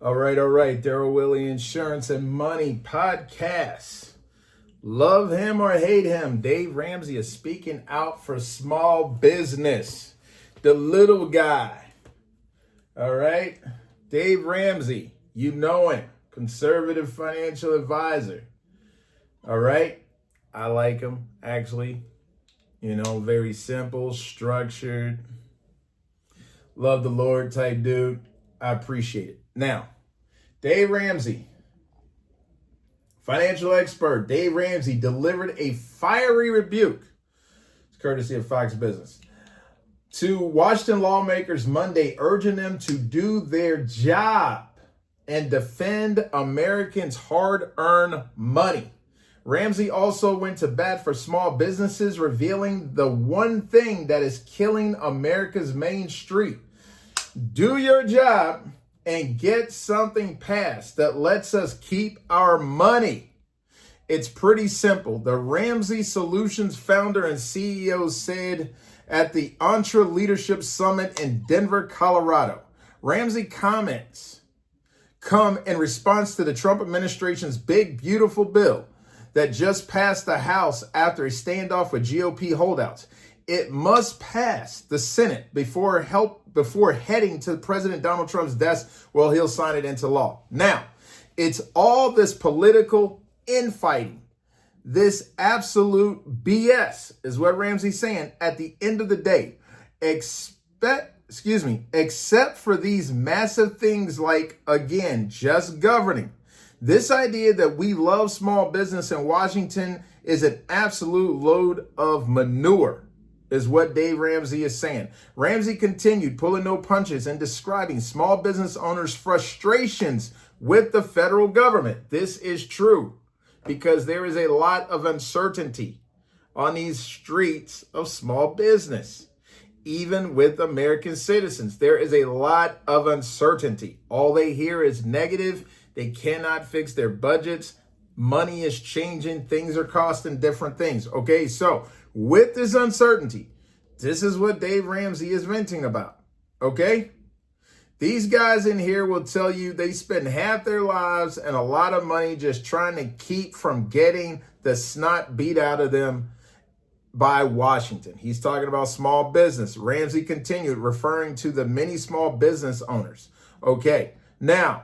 All right. Daryl Willie Insurance and Money Podcast. Love him or hate him, Dave Ramsey is speaking out for small business. The little guy. All right. Dave Ramsey, you know him. Conservative financial advisor. All right. I like him, actually. Very simple, structured. Love the Lord type dude. I appreciate it. Now, Dave Ramsey, financial expert, Dave Ramsey delivered a fiery rebuke, it's courtesy of Fox Business, to Washington lawmakers Monday, urging them to do their job and defend Americans' hard-earned money. Ramsey also went to bat for small businesses, revealing the one thing that is killing America's main street. Do your job and get something passed that lets us keep our money. It's pretty simple. The Ramsey Solutions founder and CEO said at the Entre Leadership Summit in Denver, Colorado. Ramsey comments come in response to the Trump administration's big, beautiful bill that just passed the House after a standoff with GOP holdouts. It must pass the Senate before heading to President Donald Trump's desk. Well, he'll sign it into law. Now, it's all this political infighting, this absolute BS is what Ramsey's saying. At the end of the day, except for these massive things like, again, just governing. This idea that we love small business in Washington is an absolute load of manure, is what Dave Ramsey is saying. Ramsey continued pulling no punches and describing small business owners' frustrations with the federal government. This is true because there is a lot of uncertainty on these streets of small business. Even with American citizens, there is a lot of uncertainty. All they hear is negative. They cannot fix their budgets. Money is changing. Things are costing different things. Okay, so with this uncertainty, this is what Dave Ramsey is venting about. Okay? These guys in here will tell you they spend half their lives and a lot of money just trying to keep from getting the snot beat out of them by Washington. He's talking about small business. Ramsey continued referring to the many small business owners. Okay, now,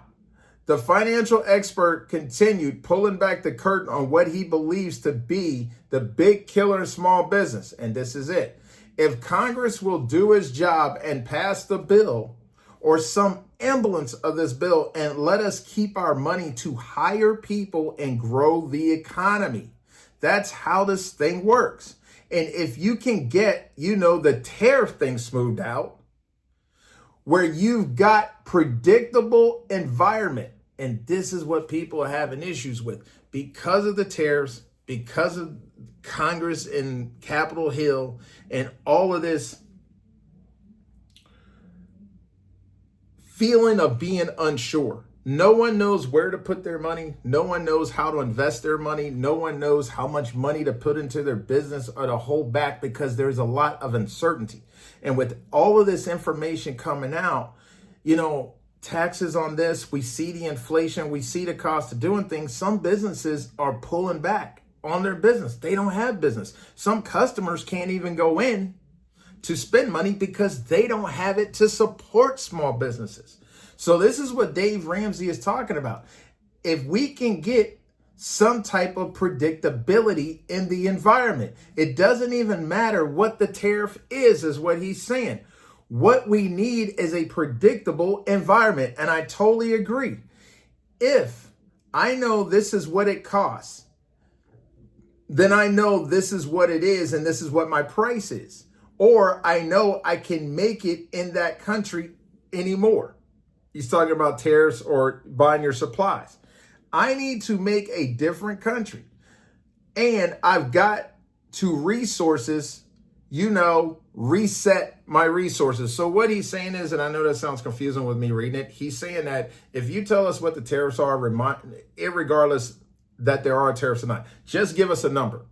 the financial expert continued pulling back the curtain on what he believes to be the big killer in small business. And this is it. If Congress will do its job and pass the bill or some semblance of this bill and let us keep our money to hire people and grow the economy. That's how this thing works. And if you can get, the tariff thing smoothed out, where you've got predictable environment, and this is what people are having issues with because of the tariffs, because of Congress and Capitol Hill and all of this feeling of being unsure. No one knows where to put their money. No one knows how to invest their money. No one knows how much money to put into their business or to hold back because there's a lot of uncertainty. And with all of this information coming out, taxes on this, we see the inflation, we see the cost of doing things. Some businesses are pulling back on their business. They don't have business. Some customers can't even go in to spend money because they don't have it to support small businesses. So this is what Dave Ramsey is talking about. If we can get some type of predictability in the environment, it doesn't even matter what the tariff is what he's saying. What we need is a predictable environment. And I totally agree. If I know this is what it costs, then I know this is what it is and this is what my price is. Or I know I can make it in that country anymore. He's talking about tariffs or buying your supplies. I need to make a different country. And I've got to reset my resources. So what he's saying is, and I know that sounds confusing with me reading it, he's saying that if you tell us what the tariffs are, irregardless that there are tariffs or not, just give us a number.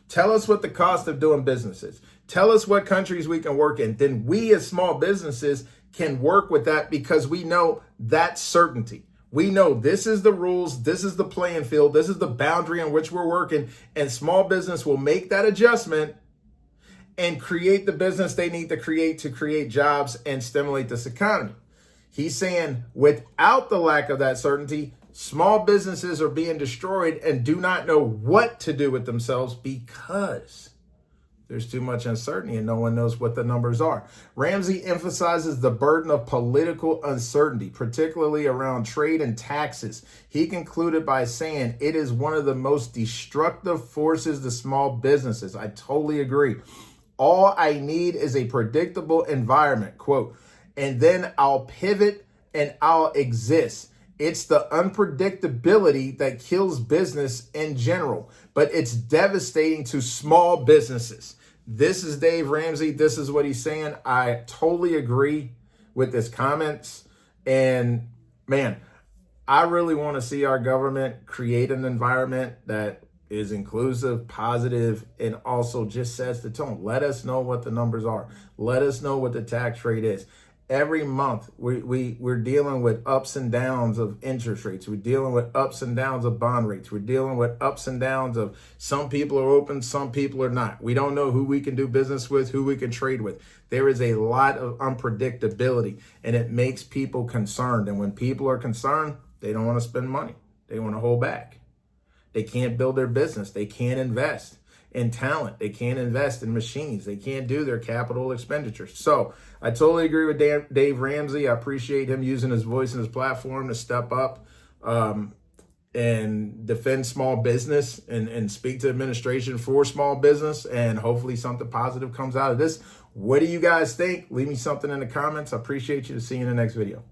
Tell us what the cost of doing business is. Tell us what countries we can work in. Then we as small businesses can work with that because we know that's certainty. We know this is the rules, this is the playing field, this is the boundary on which we're working, and small business will make that adjustment and create the business they need to create jobs and stimulate this economy. He's saying without the lack of that certainty, small businesses are being destroyed and do not know what to do with themselves because there's too much uncertainty and no one knows what the numbers are. Ramsey emphasizes the burden of political uncertainty, particularly around trade and taxes. He concluded by saying it is one of the most destructive forces to small businesses. I totally agree. All I need is a predictable environment, quote, and then I'll pivot and I'll exist. It's the unpredictability that kills business in general, but it's devastating to small businesses. This is Dave Ramsey. This is what he's saying. I totally agree with his comments. And man, I really want to see our government create an environment that is inclusive, positive, and also just sets the tone. Let us know what the numbers are. Let us know what the tax rate is. Every month, we're dealing with ups and downs of interest rates. We're dealing with ups and downs of bond rates. We're dealing with ups and downs of some people are open, some people are not. We don't know who we can do business with, who we can trade with. There is a lot of unpredictability, and it makes people concerned. And when people are concerned, they don't want to spend money. They want to hold back. They can't build their business. They can't invest in talent. They can't invest in machines. They can't do their capital expenditures. So I totally agree with Dave Ramsey. I appreciate him using his voice and his platform to step up and defend small business and speak to administration for small business. And hopefully something positive comes out of this. What do you guys think? Leave me something in the comments. I appreciate you. See you in the next video.